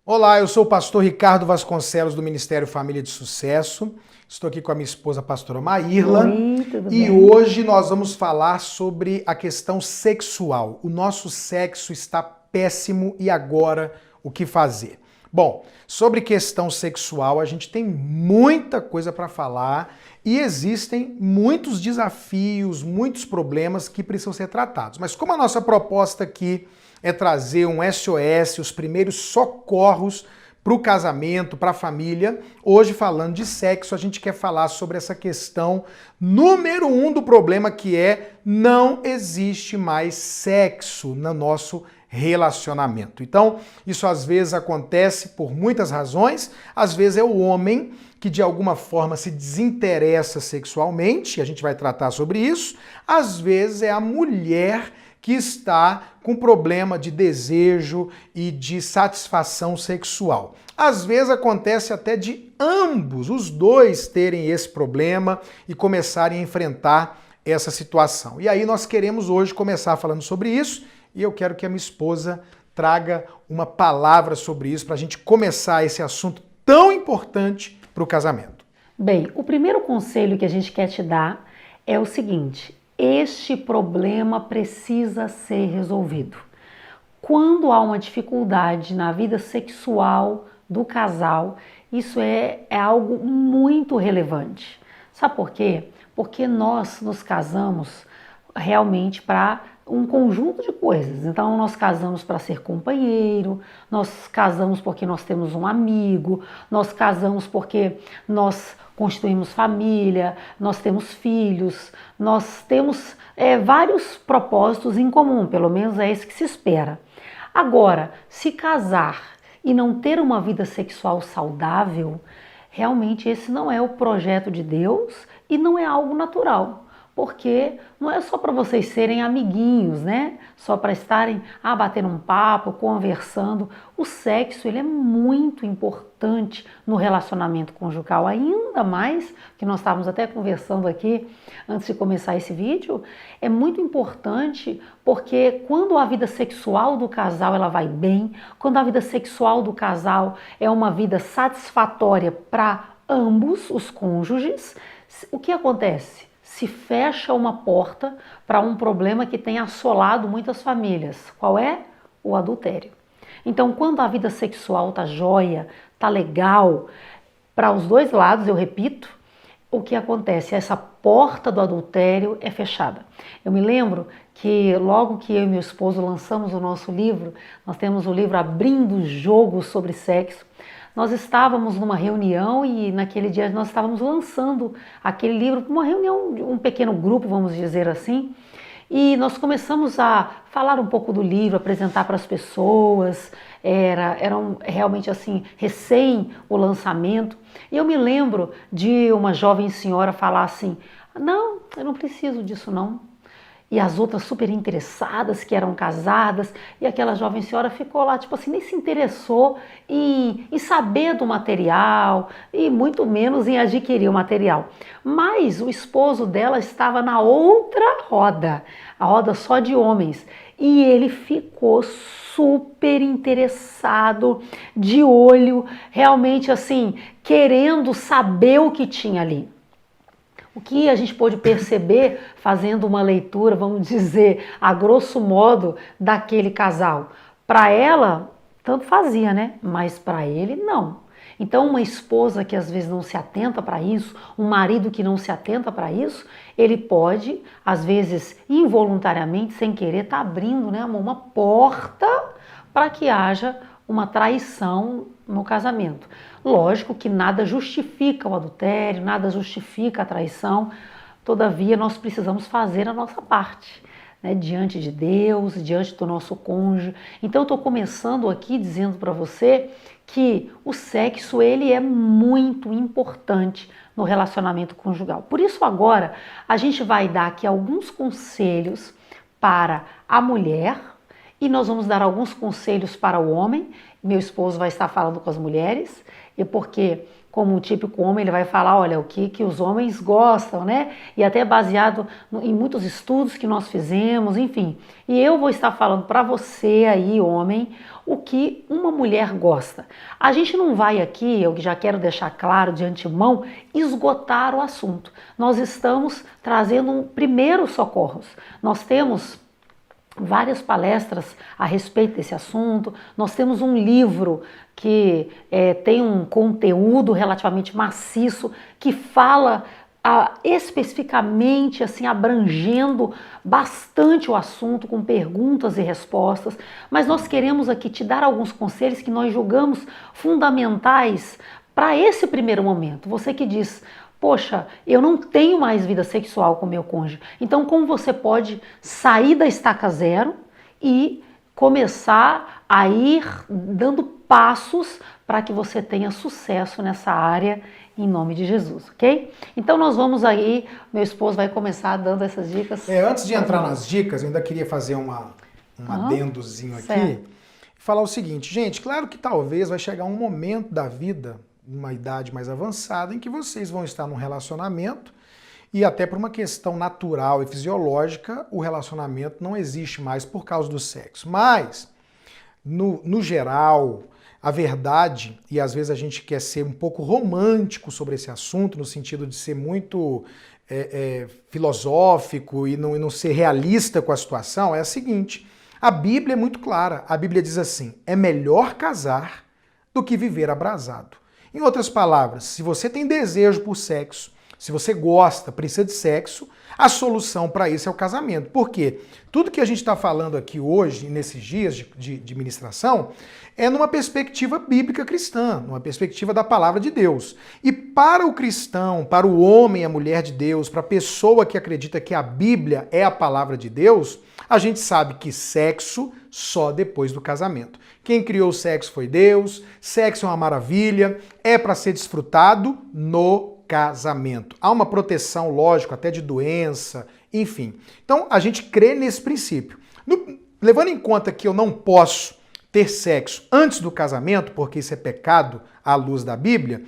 Olá, eu sou o pastor Ricardo Vasconcelos do Ministério Família de Sucesso. Estou aqui com a minha esposa, a pastora Maírla. Oi, tudo E bem? hoje nós vamos falar sobre a questão sexual. O nosso sexo está péssimo e agora o que fazer? Bom, sobre questão sexual a gente tem muita coisa para falar e existem muitos desafios, muitos problemas que precisam ser tratados. Mas como a nossa proposta aqui é trazer um SOS, os primeiros socorros para o casamento, para a família. Hoje, falando de sexo, a gente quer falar sobre essa questão número 1 do problema, que é não existe mais sexo no nosso relacionamento. Então, isso às vezes acontece por muitas razões. Às vezes é o homem que de alguma forma se desinteressa sexualmente, a gente vai tratar sobre isso. Às vezes é a mulher que está com problema de desejo e de satisfação sexual. Às vezes acontece até de ambos, os dois terem esse problema e começarem a enfrentar essa situação. E aí nós queremos hoje começar falando sobre isso e eu quero que a minha esposa traga uma palavra sobre isso para a gente começar esse assunto tão importante para o casamento. Bem, o primeiro conselho que a gente quer te dar é o seguinte: este problema precisa ser resolvido. Quando há uma dificuldade na vida sexual do casal, isso é algo muito relevante. Sabe por quê? Porque nós nos casamos realmente para um conjunto de coisas. Então, nós casamos para ser companheiro, nós casamos porque nós temos um amigo, nós casamos porque nós constituímos família, nós temos filhos, nós temos vários propósitos em comum, pelo menos é isso que se espera. Agora, se casar e não ter uma vida sexual saudável, realmente esse não é o projeto de Deus e não é algo natural. Porque não é só para vocês serem amiguinhos, né? Só para estarem batendo um papo, conversando. O sexo, ele é muito importante no relacionamento conjugal, ainda mais que nós estávamos até conversando aqui antes de começar esse vídeo, é muito importante porque quando a vida sexual do casal ela vai bem, quando a vida sexual do casal é uma vida satisfatória para ambos os cônjuges, o que acontece? Se fecha uma porta para um problema que tem assolado muitas famílias. Qual é? O adultério. Então, quando a vida sexual tá jóia, tá legal, para os dois lados, eu repito, o que acontece? Essa porta do adultério é fechada. Eu me lembro que logo que eu e meu esposo lançamos o nosso livro, nós temos o livro Abrindo o Jogo sobre Sexo, nós estávamos numa reunião e naquele dia nós estávamos lançando aquele livro para uma reunião, um pequeno grupo, vamos dizer assim, e nós começamos a falar um pouco do livro, apresentar para as pessoas, eram realmente assim, recém o lançamento, e eu me lembro de uma jovem senhora falar assim, não, eu não preciso disso não. E as outras super interessadas, que eram casadas, e aquela jovem senhora ficou lá, tipo assim, nem se interessou em saber do material, e muito menos em adquirir o material. Mas o esposo dela estava na outra roda, a roda só de homens, e ele ficou super interessado, de olho, realmente assim, querendo saber o que tinha ali. O que a gente pôde perceber fazendo uma leitura, vamos dizer, a grosso modo, daquele casal? Para ela, tanto fazia, né? Mas para ele, não. Então, uma esposa que às vezes não se atenta para isso, um marido que não se atenta para isso, ele pode, às vezes, involuntariamente, sem querer, estar abrindo, né, uma porta para que haja uma traição no casamento. Lógico que nada justifica o adultério, nada justifica a traição, todavia nós precisamos fazer a nossa parte, né, diante de Deus, diante do nosso cônjuge. Então eu estou começando aqui dizendo para você que o sexo ele é muito importante no relacionamento conjugal. Por isso agora a gente vai dar aqui alguns conselhos para a mulher, e nós vamos dar alguns conselhos para o homem meu esposo vai estar falando com as mulheres, e porque, como um típico homem, ele vai falar, olha, o que os homens gostam, né? E até baseado em muitos estudos que nós fizemos, enfim. E eu vou estar falando para você aí, homem, o que uma mulher gosta. A gente não vai aqui, eu já quero deixar claro de antemão, esgotar o assunto. Nós estamos trazendo um primeiros socorros. Nós temos várias palestras a respeito desse assunto. Nós temos um livro que tem um conteúdo relativamente maciço que fala especificamente, assim, abrangendo bastante o assunto, com perguntas e respostas, mas nós queremos aqui te dar alguns conselhos que nós julgamos fundamentais para esse primeiro momento. Você que diz, poxa, eu não tenho mais vida sexual com meu cônjuge. Então, como você pode sair da estaca zero e começar a ir dando passos para que você tenha sucesso nessa área, em nome de Jesus, ok? Então nós vamos aí, meu esposo vai começar dando essas dicas. Antes de entrar nas dicas, eu ainda queria fazer um adendozinho aqui e falar o seguinte, gente, claro que talvez vai chegar um momento da vida, uma idade mais avançada, em que vocês vão estar num relacionamento e até por uma questão natural e fisiológica, o relacionamento não existe mais por causa do sexo. Mas, no geral, a verdade, e às vezes a gente quer ser um pouco romântico sobre esse assunto, no sentido de ser muito filosófico e não ser realista com a situação, é a seguinte, a Bíblia é muito clara, a Bíblia diz assim, é melhor casar do que viver abrasado. Em outras palavras, se você tem desejo por sexo, se você gosta, precisa de sexo, a solução para isso é o casamento. Por quê? Tudo que a gente está falando aqui hoje, nesses dias de ministração, é numa perspectiva bíblica cristã, numa perspectiva da palavra de Deus. E para o cristão, para o homem, a mulher de Deus, para a pessoa que acredita que a Bíblia é a palavra de Deus, a gente sabe que sexo só depois do casamento. Quem criou o sexo foi Deus, sexo é uma maravilha, é para ser desfrutado no casamento. Há uma proteção, lógico, até de doença, enfim. Então, a gente crê nesse princípio. Levando em conta que eu não posso ter sexo antes do casamento, porque isso é pecado à luz da Bíblia,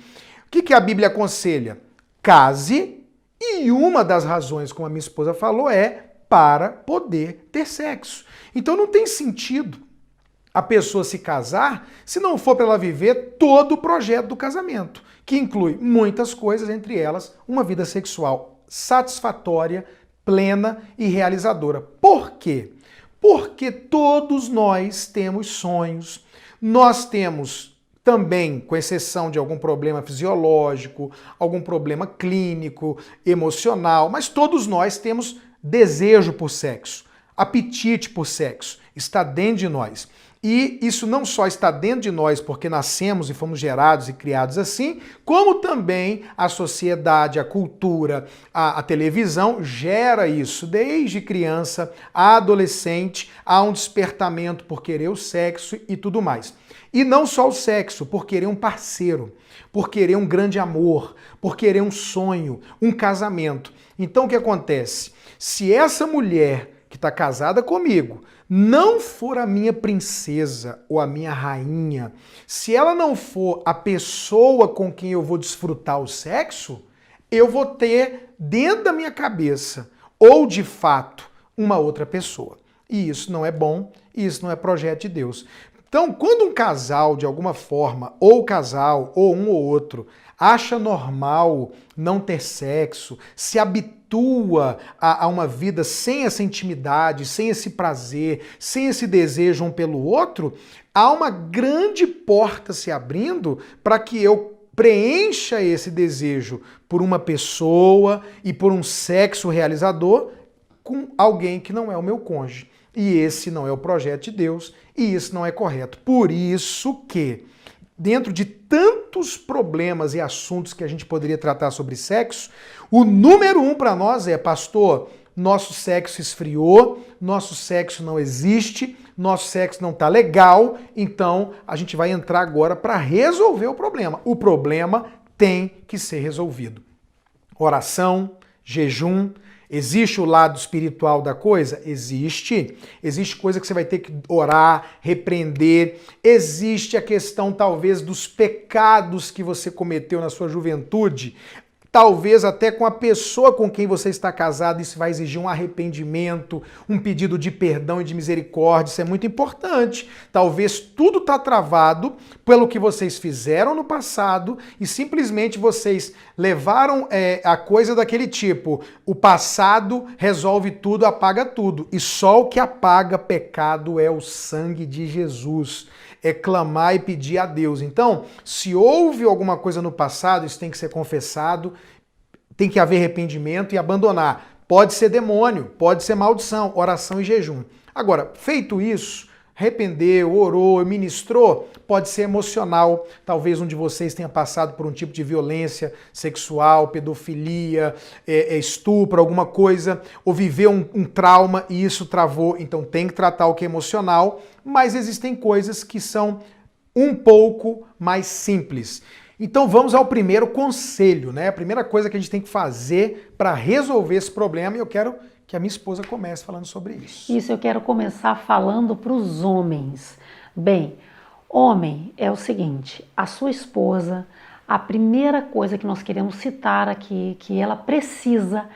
o que a Bíblia aconselha? Case, e uma das razões, como a minha esposa falou, é para poder ter sexo. Então não tem sentido a pessoa se casar se não for para ela viver todo o projeto do casamento, que inclui muitas coisas, entre elas uma vida sexual satisfatória, plena e realizadora. Por quê? Porque todos nós temos sonhos, nós temos também, com exceção de algum problema fisiológico, algum problema clínico, emocional, mas todos nós temos desejo por sexo, apetite por sexo, está dentro de nós. E isso não só está dentro de nós porque nascemos e fomos gerados e criados assim, como também a sociedade, a cultura, a televisão gera isso. Desde criança, a adolescente, há um despertamento por querer o sexo e tudo mais. E não só o sexo, por querer um parceiro, por querer um grande amor, por querer um sonho, um casamento. Então o que acontece? Se essa mulher que está casada comigo não for a minha princesa ou a minha rainha, se ela não for a pessoa com quem eu vou desfrutar o sexo, eu vou ter dentro da minha cabeça, ou de fato, uma outra pessoa. E isso não é bom, e isso não é projeto de Deus. Então, quando um casal, de alguma forma, ou o casal, ou um ou outro, acha normal não ter sexo, se habitua a uma vida sem essa intimidade, sem esse prazer, sem esse desejo um pelo outro, há uma grande porta se abrindo para que eu preencha esse desejo por uma pessoa e por um sexo realizador com alguém que não é o meu cônjuge. E esse não é o projeto de Deus e isso não é correto. Por isso que, dentro de tantos problemas e assuntos que a gente poderia tratar sobre sexo, o número 1 para nós é, pastor, nosso sexo esfriou, nosso sexo não existe, nosso sexo não tá legal, então a gente vai entrar agora para resolver o problema. O problema tem que ser resolvido. Oração, jejum, Existe o lado espiritual da coisa? Existe. Existe coisa que você vai ter que orar, repreender. Existe a questão, talvez, dos pecados que você cometeu na sua juventude. Talvez até com a pessoa com quem você está casado, isso vai exigir um arrependimento, um pedido de perdão e de misericórdia, isso é muito importante. Talvez tudo está travado pelo que vocês fizeram no passado e simplesmente vocês levaram a coisa daquele tipo, o passado resolve tudo, apaga tudo, e só o que apaga pecado é o sangue de Jesus. É clamar e pedir a Deus. Então, se houve alguma coisa no passado, isso tem que ser confessado, tem que haver arrependimento e abandonar. Pode ser demônio, pode ser maldição, oração e jejum. Agora, feito isso, arrependeu, orou, ministrou, pode ser emocional. Talvez um de vocês tenha passado por um tipo de violência sexual, pedofilia, estupro, alguma coisa, ou viveu um trauma e isso travou. Então tem que tratar o que é emocional, mas existem coisas que são um pouco mais simples. Então vamos ao primeiro conselho, né? A primeira coisa que a gente tem que fazer para resolver esse problema, e eu quero que a minha esposa comece falando sobre isso. Isso, eu quero começar falando para os homens. Bem, homem é o seguinte, a sua esposa, a primeira coisa que nós queremos citar aqui, que ela precisa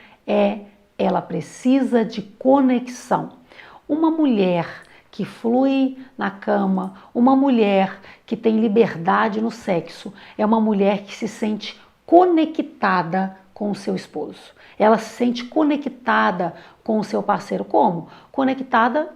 de conexão. Uma mulher que flui na cama, uma mulher que tem liberdade no sexo, é uma mulher que se sente conectada com o seu esposo. Ela se sente conectada com o seu parceiro. Como? Conectada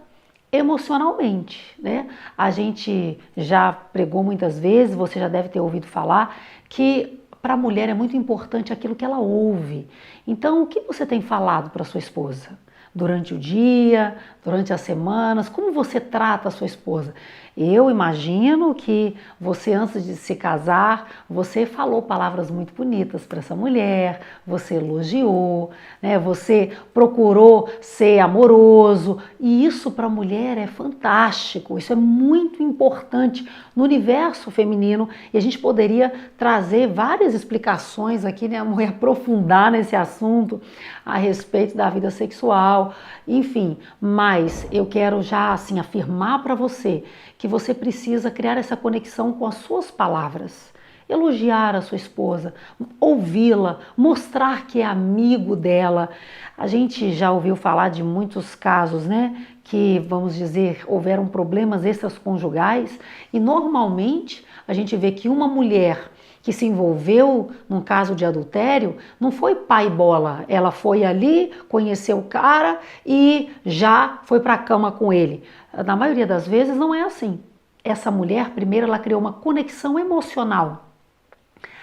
emocionalmente, né? A gente já pregou muitas vezes, você já deve ter ouvido falar, que para a mulher é muito importante aquilo que ela ouve. Então, o que você tem falado para sua esposa? Durante o dia, durante as semanas, como você trata a sua esposa? Eu imagino que você, antes de se casar, você falou palavras muito bonitas para essa mulher, você elogiou, né? Você procurou ser amoroso, e isso para a mulher é fantástico, isso é muito importante no universo feminino, e a gente poderia trazer várias explicações aqui, né, amor, e aprofundar nesse assunto a respeito da vida sexual, enfim, mas eu quero já assim afirmar para você que você precisa criar essa conexão com as suas palavras. Elogiar a sua esposa, ouvi-la, mostrar que é amigo dela. A gente já ouviu falar de muitos casos, né? Que, vamos dizer, houveram problemas extraconjugais e normalmente a gente vê que uma mulher que se envolveu num caso de adultério, não foi pai bola, ela foi ali, conheceu o cara e já foi para a cama com ele. Na maioria das vezes não é assim. Essa mulher, primeiro, ela criou uma conexão emocional.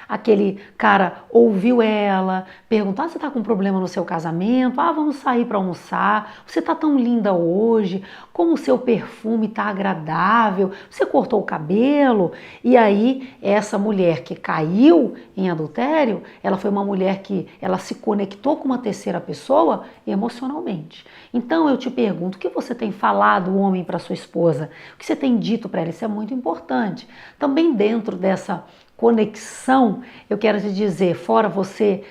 Aquele cara ouviu ela, perguntou, você está com problema no seu casamento? Vamos sair para almoçar, você está tão linda hoje, como o seu perfume está agradável, você cortou o cabelo? E aí, essa mulher que caiu em adultério, ela foi uma mulher que ela se conectou com uma terceira pessoa emocionalmente. Então, eu te pergunto, o que você tem falado, homem, para sua esposa? O que você tem dito para ela? Isso é muito importante. Também dentro dessa conexão, eu quero te dizer, fora você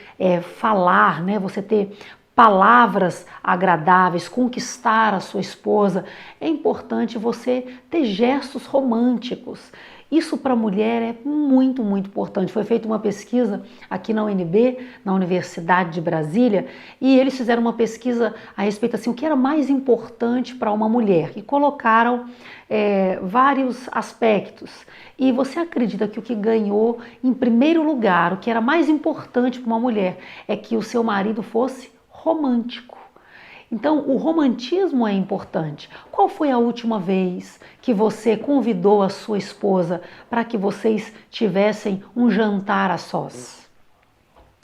falar, né, você ter palavras agradáveis, conquistar a sua esposa, é importante você ter gestos românticos. Isso para a mulher é muito, muito importante. Foi feita uma pesquisa aqui na UNB, na Universidade de Brasília, e eles fizeram uma pesquisa a respeito assim, o que era mais importante para uma mulher, e colocaram vários aspectos. E você acredita que o que ganhou em primeiro lugar, o que era mais importante para uma mulher, é que o seu marido fosse romântico. Então, o romantismo é importante. Qual foi a última vez que você convidou a sua esposa para que vocês tivessem um jantar a sós?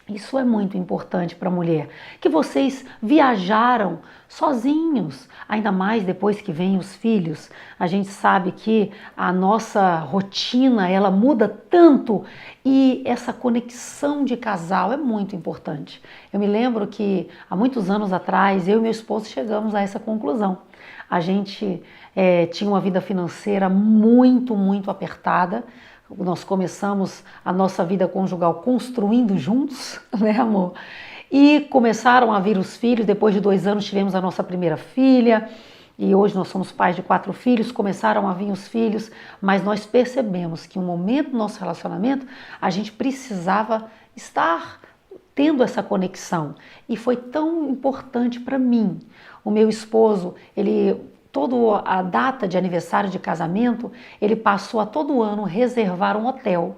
Isso é muito importante para a mulher. Que vocês viajaram sozinhos, ainda mais depois que vêm os filhos. A gente sabe que a nossa rotina, ela muda tanto e essa conexão de casal é muito importante. Eu me lembro que há muitos anos atrás, eu e meu esposo chegamos a essa conclusão. A gente tinha uma vida financeira muito, muito apertada. Nós começamos a nossa vida conjugal construindo juntos, né, amor? E começaram a vir os filhos, depois de 2 anos tivemos a nossa primeira filha, e hoje nós somos pais de 4 filhos, começaram a vir os filhos, mas nós percebemos que um momento do nosso relacionamento, a gente precisava estar tendo essa conexão, e foi tão importante para mim. O meu esposo, toda a data de aniversário de casamento, ele passou a todo ano reservar um hotel.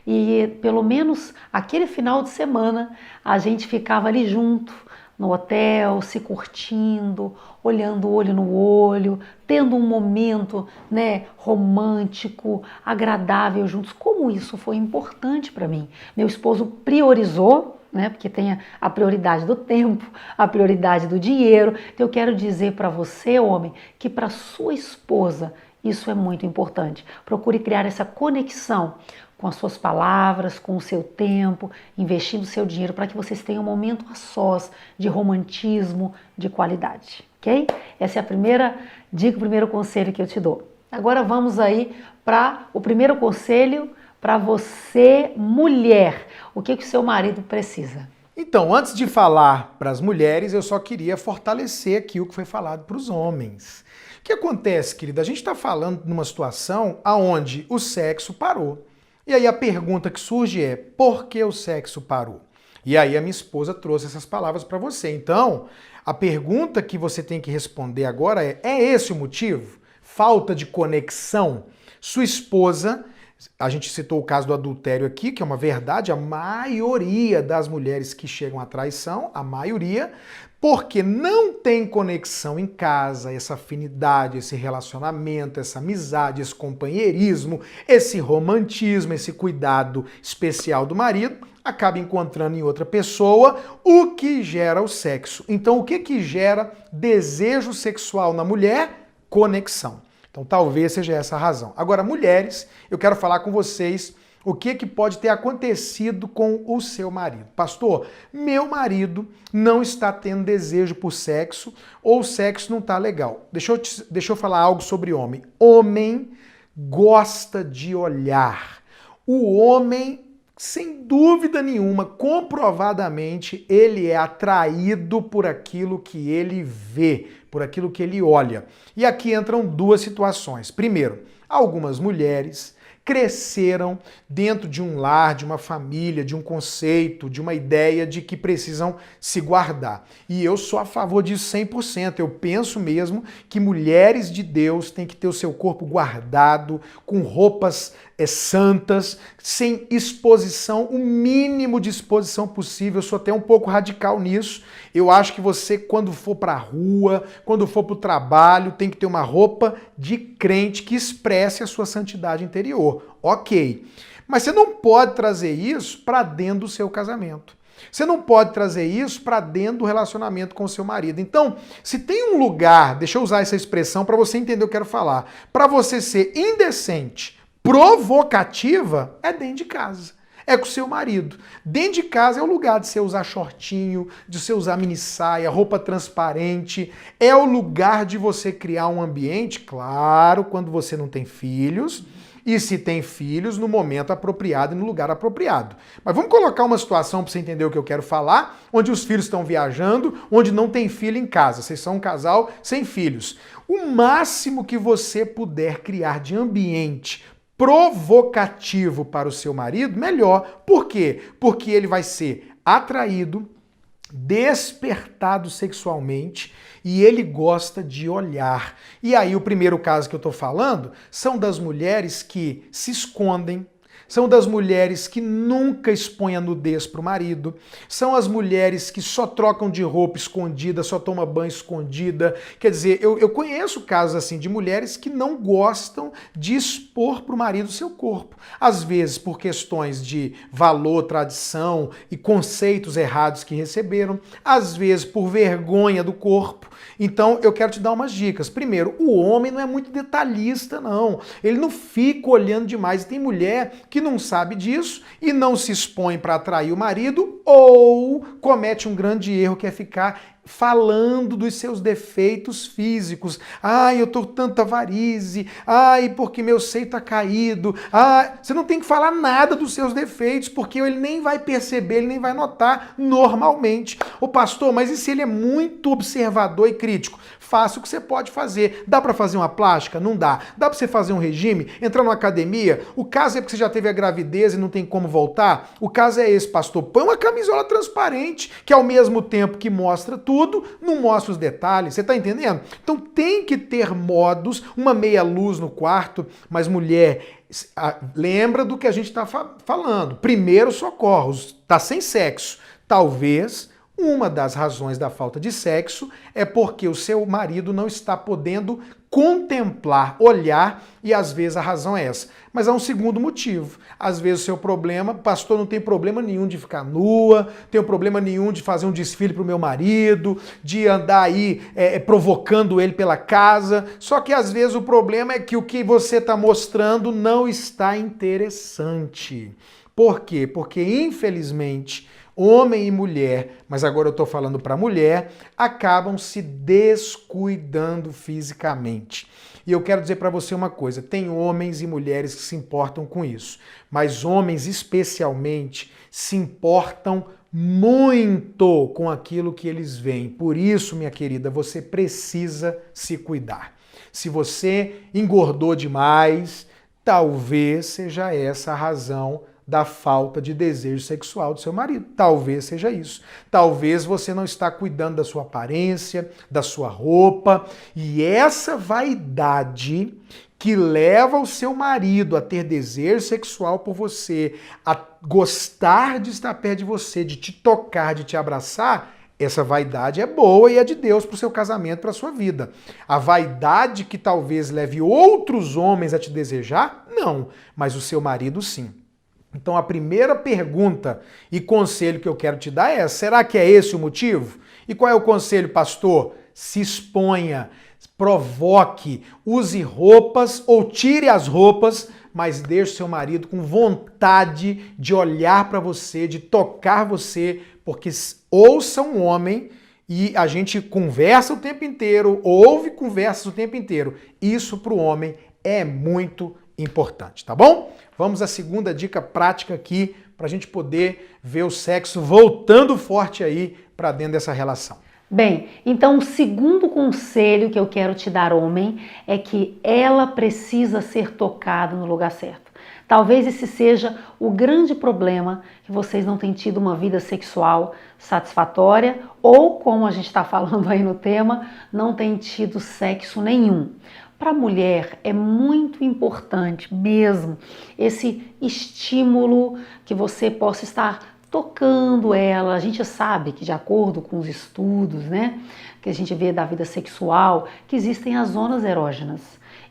E pelo menos aquele final de semana a gente ficava ali junto no hotel, se curtindo, olhando olho no olho, tendo um momento, né, romântico, agradável juntos. Como isso foi importante para mim. Meu esposo priorizou, né, porque tem a prioridade do tempo, a prioridade do dinheiro. Então eu quero dizer para você, homem, que para sua esposa isso é muito importante. Procure criar essa conexão com as suas palavras, com o seu tempo, investindo o seu dinheiro para que vocês tenham um momento a sós de romantismo, de qualidade, ok? Essa é a primeira dica, o primeiro conselho que eu te dou. Agora vamos aí para o primeiro conselho para você, mulher. O que o seu marido precisa? Então, antes de falar para as mulheres, eu só queria fortalecer aqui o que foi falado para os homens. O que acontece, querida? A gente está falando numa situação onde o sexo parou. E aí a pergunta que surge é, por que o sexo parou? E aí a minha esposa trouxe essas palavras para você. Então, a pergunta que você tem que responder agora é esse o motivo? Falta de conexão? Sua esposa, a gente citou o caso do adultério aqui, que é uma verdade, a maioria das mulheres que chegam à traição, a maioria, porque não tem conexão em casa, essa afinidade, esse relacionamento, essa amizade, esse companheirismo, esse romantismo, esse cuidado especial do marido, acaba encontrando em outra pessoa, o que gera o sexo. Então, o que gera desejo sexual na mulher? Conexão. Então, talvez seja essa a razão. Agora, mulheres, eu quero falar com vocês o que pode ter acontecido com o seu marido. Pastor, meu marido não está tendo desejo por sexo ou o sexo não está legal. Deixa eu falar algo sobre homem. Homem gosta de olhar. O homem, sem dúvida nenhuma, comprovadamente, ele é atraído por aquilo que ele vê, por aquilo que ele olha. E aqui entram 2 situações. Primeiro, algumas mulheres cresceram dentro de um lar, de uma família, de um conceito, de uma ideia de que precisam se guardar. E eu sou a favor disso 100%. Eu penso mesmo que mulheres de Deus têm que ter o seu corpo guardado, com roupas santas, sem exposição, o mínimo de exposição possível. Eu sou até um pouco radical nisso. Eu acho que você, quando for para a rua, quando for para o trabalho, tem que ter uma roupa de crente que expresse a sua santidade interior. Ok. Mas você não pode trazer isso para dentro do seu casamento. Você não pode trazer isso para dentro do relacionamento com o seu marido. Então, se tem um lugar, deixa eu usar essa expressão para você entender o que eu quero falar, para você ser indecente, provocativa, é dentro de casa. É com o seu marido. Dentro de casa é o lugar de você usar shortinho, de você usar mini saia, roupa transparente. É o lugar de você criar um ambiente, claro, quando você não tem filhos, e se tem filhos, no momento apropriado e no lugar apropriado. Mas vamos colocar uma situação para você entender o que eu quero falar, onde os filhos estão viajando, onde não tem filho em casa. Vocês são um casal sem filhos. O máximo que você puder criar de ambiente provocativo para o seu marido, melhor. Por quê? Porque ele vai ser atraído, despertado sexualmente e ele gosta de olhar. E aí o primeiro caso que eu estou falando são das mulheres que se escondem, são das mulheres que nunca expõem a nudez para o marido, são as mulheres que só trocam de roupa escondida, só tomam banho escondida. Quer dizer, eu conheço casos assim de mulheres que não gostam de expor para o marido o seu corpo. Às vezes por questões de valor, tradição e conceitos errados que receberam, às vezes por vergonha do corpo. Então eu quero te dar umas dicas. Primeiro, o homem não é muito detalhista, não. Ele não fica olhando demais. E tem mulher que não sabe disso e não se expõe para atrair o marido ou comete um grande erro que é ficar falando dos seus defeitos físicos. Ai, eu tô tanta varize. Ai, porque meu seio tá caído. Ah, você não tem que falar nada dos seus defeitos, porque ele nem vai perceber, ele nem vai notar normalmente. Ô pastor, mas e se ele é muito observador e crítico? Faça o que você pode fazer. Dá para fazer uma plástica? Não dá. Dá para você fazer um regime? Entrar numa academia? O caso é porque você já teve a gravidez e não tem como voltar? O caso é esse, pastor. Põe uma camisola transparente, que ao mesmo tempo que mostra tudo, não mostra os detalhes. Você tá entendendo? Então tem que ter modos, uma meia luz no quarto, mas mulher, lembra do que a gente está falando. Primeiro socorros, tá sem sexo. Talvez uma das razões da falta de sexo é porque o seu marido não está podendo contemplar, olhar, e às vezes a razão é essa. Mas há um segundo motivo. Às vezes o seu problema, pastor, não tem problema nenhum de ficar nua, tem problema nenhum de fazer um desfile para o meu marido, de andar aí provocando ele pela casa, só que às vezes o problema é que o que você está mostrando não está interessante. Por quê? Porque infelizmente homem e mulher, mas agora eu estou falando para mulher, acabam se descuidando fisicamente. E eu quero dizer para você uma coisa, tem homens e mulheres que se importam com isso, mas homens especialmente se importam muito com aquilo que eles veem. Por isso, minha querida, você precisa se cuidar. Se você engordou demais, talvez seja essa a razão da falta de desejo sexual do seu marido. Talvez seja isso. Talvez você não está cuidando da sua aparência, da sua roupa, e essa vaidade que leva o seu marido a ter desejo sexual por você, a gostar de estar perto de você, de te tocar, de te abraçar, essa vaidade é boa e é de Deus para o seu casamento, para a sua vida. A vaidade que talvez leve outros homens a te desejar, não, mas o seu marido sim. Então a primeira pergunta e conselho que eu quero te dar é: será que é esse o motivo? E qual é o conselho, pastor? Se exponha, provoque, use roupas ou tire as roupas, mas deixe seu marido com vontade de olhar para você, de tocar você, porque ouça um homem e a gente conversa o tempo inteiro, ouve conversas o tempo inteiro. Isso para o homem é muito importante, tá bom? Vamos à segunda dica prática aqui para a gente poder ver o sexo voltando forte aí para dentro dessa relação. Bem, então o segundo conselho que eu quero te dar, homem, é que ela precisa ser tocada no lugar certo. Talvez esse seja o grande problema, que vocês não têm tido uma vida sexual satisfatória ou, como a gente está falando aí no tema, não têm tido sexo nenhum. Para a mulher é muito importante mesmo esse estímulo que você possa estar tocando ela. A gente sabe que, de acordo com os estudos, né, que a gente vê da vida sexual, que existem as zonas erógenas.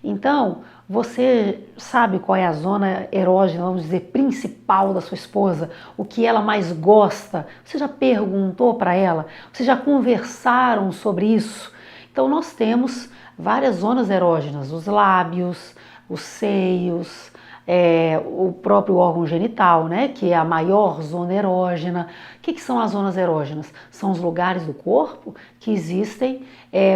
Então, você sabe qual é a zona erógena, vamos dizer, principal da sua esposa? O que ela mais gosta? Você já perguntou para ela? Vocês já conversaram sobre isso? Então, nós temos várias zonas erógenas, os lábios, os seios, o próprio órgão genital, né, que é a maior zona erógena. O que são as zonas erógenas? São os lugares do corpo que existem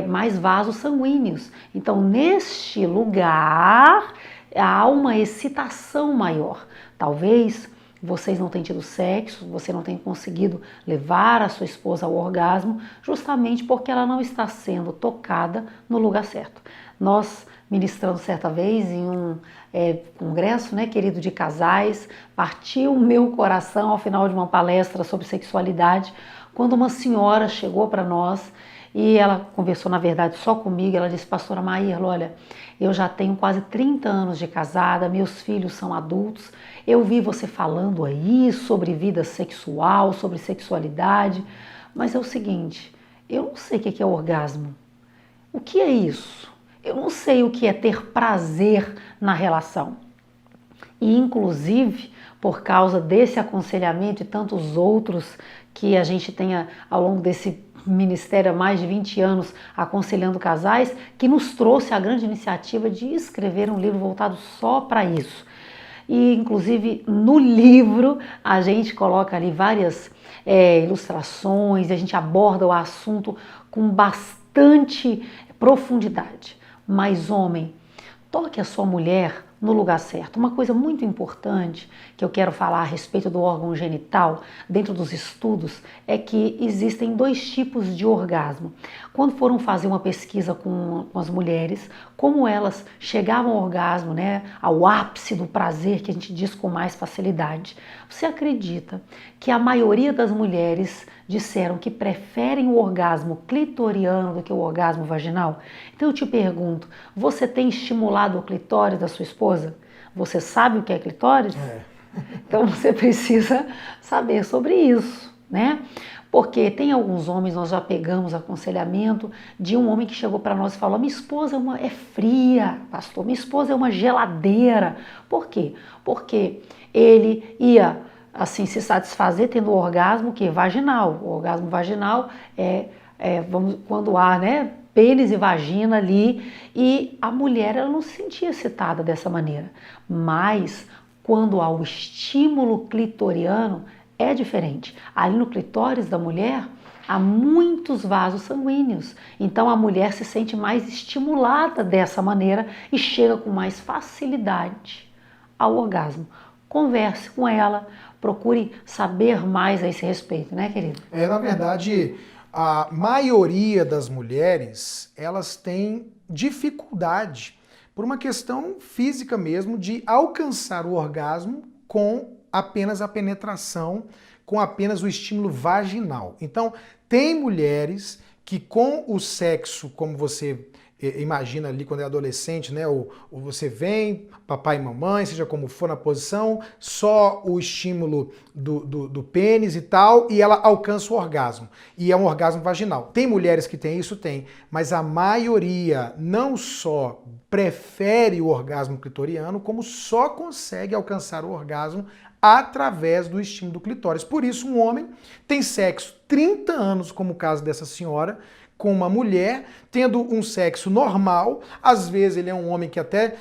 mais vasos sanguíneos. Então, neste lugar, há uma excitação maior. Talvez vocês não tenham tido sexo, você não tenha conseguido levar a sua esposa ao orgasmo, justamente porque ela não está sendo tocada no lugar certo. Nós, ministrando certa vez em um congresso, né, querido, de casais, partiu o meu coração ao final de uma palestra sobre sexualidade, quando uma senhora chegou para nós e ela conversou, na verdade, só comigo. Ela disse: pastora Maírla, olha, eu já tenho quase 30 anos de casada, meus filhos são adultos, eu vi você falando aí sobre vida sexual, sobre sexualidade, mas é o seguinte, eu não sei o que é orgasmo. O que é isso? Eu não sei o que é ter prazer na relação. E, inclusive, por causa desse aconselhamento e tantos outros que a gente tenha ao longo desse ministério há mais de 20 anos aconselhando casais, que nos trouxe a grande iniciativa de escrever um livro voltado só para isso. e inclusive no livro a gente coloca ali várias ilustrações, a gente aborda o assunto com bastante profundidade. Mas homem, toque a sua mulher no lugar certo. Uma coisa muito importante que eu quero falar a respeito do órgão genital, dentro dos estudos, é que existem dois tipos de orgasmo. Quando foram fazer uma pesquisa com as mulheres, como elas chegavam ao orgasmo, né, ao ápice do prazer, que a gente diz com mais facilidade, você acredita que a maioria das mulheres disseram que preferem o orgasmo clitoriano do que o orgasmo vaginal? Então eu te pergunto, você tem estimulado o clitóris da sua esposa? Você sabe o que é clitóris? Então você precisa saber sobre isso, né? Porque tem alguns homens, nós já pegamos aconselhamento de um homem que chegou para nós e falou: minha esposa é fria, pastor, minha esposa é uma geladeira. Por quê? Porque ele ia assim se satisfazer tendo o orgasmo que vaginal. O orgasmo vaginal quando há, né, pênis e vagina ali, e a mulher ela não se sentia excitada dessa maneira. Mas quando há o estímulo clitoriano é diferente. Ali no clitóris da mulher há muitos vasos sanguíneos. Então a mulher se sente mais estimulada dessa maneira e chega com mais facilidade ao orgasmo. Converse com ela, procure saber mais a esse respeito, né, querido? Na verdade, a maioria das mulheres, elas têm dificuldade, por uma questão física mesmo, de alcançar o orgasmo com apenas a penetração, com apenas o estímulo vaginal. Então, tem mulheres que com o sexo, como você imagina ali quando é adolescente, né? Ou você vem, papai e mamãe, seja como for na posição, só o estímulo do pênis e tal, e ela alcança o orgasmo. E é um orgasmo vaginal. Tem mulheres que têm isso? Tem. Mas a maioria não só prefere o orgasmo clitoriano, como só consegue alcançar o orgasmo através do estímulo do clitóris. Por isso, um homem tem sexo 30 anos, como o caso dessa senhora, com uma mulher, tendo um sexo normal. Às vezes ele é um homem que até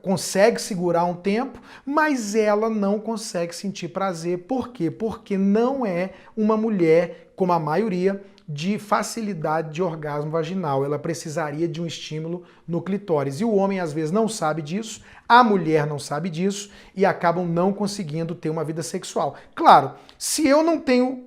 consegue segurar um tempo, mas ela não consegue sentir prazer. Por quê? Porque não é uma mulher, como a maioria, de facilidade de orgasmo vaginal. Ela precisaria de um estímulo no clitóris. E o homem às vezes não sabe disso, a mulher não sabe disso e acabam não conseguindo ter uma vida sexual. Claro, se eu não tenho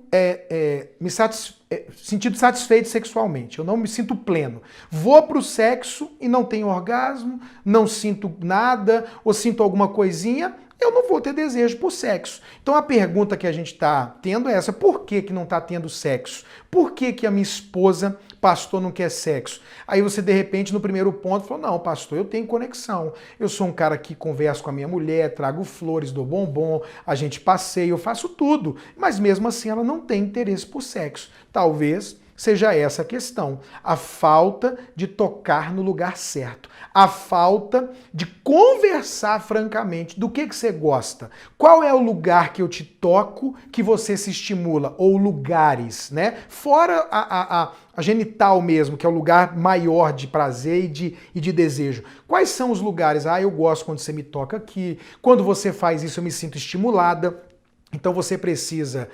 sentido satisfeito sexualmente, eu não me sinto pleno, vou pro sexo e não tenho orgasmo, não sinto nada ou sinto alguma coisinha, eu não vou ter desejo por sexo. Então a pergunta que a gente está tendo é essa: por que não está tendo sexo? Por que a minha esposa, pastor, não quer sexo? Aí você de repente no primeiro ponto falou: não, pastor, eu tenho conexão. Eu sou um cara que converso com a minha mulher, trago flores, dou bombom, a gente passeia, eu faço tudo. Mas mesmo assim ela não tem interesse por sexo. Talvez seja essa a questão, a falta de tocar no lugar certo, a falta de conversar francamente do que você gosta, qual é o lugar que eu te toco que você se estimula, ou lugares, né? Fora a genital mesmo, que é o lugar maior de prazer e de desejo. Quais são os lugares? Eu gosto quando você me toca aqui, quando você faz isso eu me sinto estimulada. Então você precisa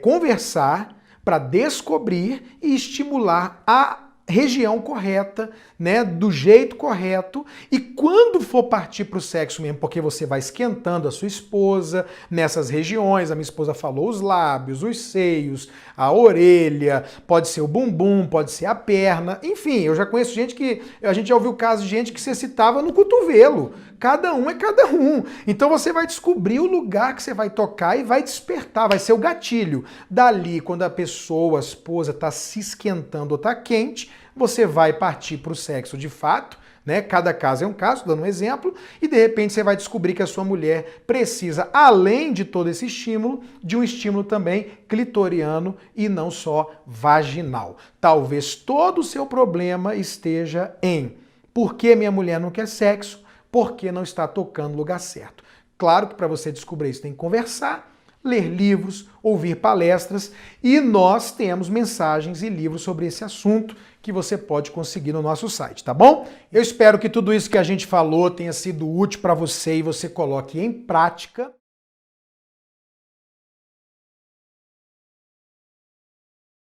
conversar para descobrir e estimular a região correta, né, do jeito correto, e quando for partir para o sexo mesmo, porque você vai esquentando a sua esposa nessas regiões, a minha esposa falou os lábios, os seios, a orelha, pode ser o bumbum, pode ser a perna, enfim, eu já conheço gente a gente já ouviu casos de gente que se excitava no cotovelo, cada um é cada um, então você vai descobrir o lugar que você vai tocar e vai despertar, vai ser o gatilho. Dali, quando a pessoa, a esposa, está se esquentando ou está quente, você vai partir para o sexo de fato, né? Cada caso é um caso, dando um exemplo, e de repente você vai descobrir que a sua mulher precisa, além de todo esse estímulo, de um estímulo também clitoriano e não só vaginal. Talvez todo o seu problema esteja em: por que minha mulher não quer sexo? Porque não está tocando no lugar certo. Claro que para você descobrir isso tem que conversar, ler livros, ouvir palestras, e nós temos mensagens e livros sobre esse assunto que você pode conseguir no nosso site, tá bom? Eu espero que tudo isso que a gente falou tenha sido útil para você e você coloque em prática.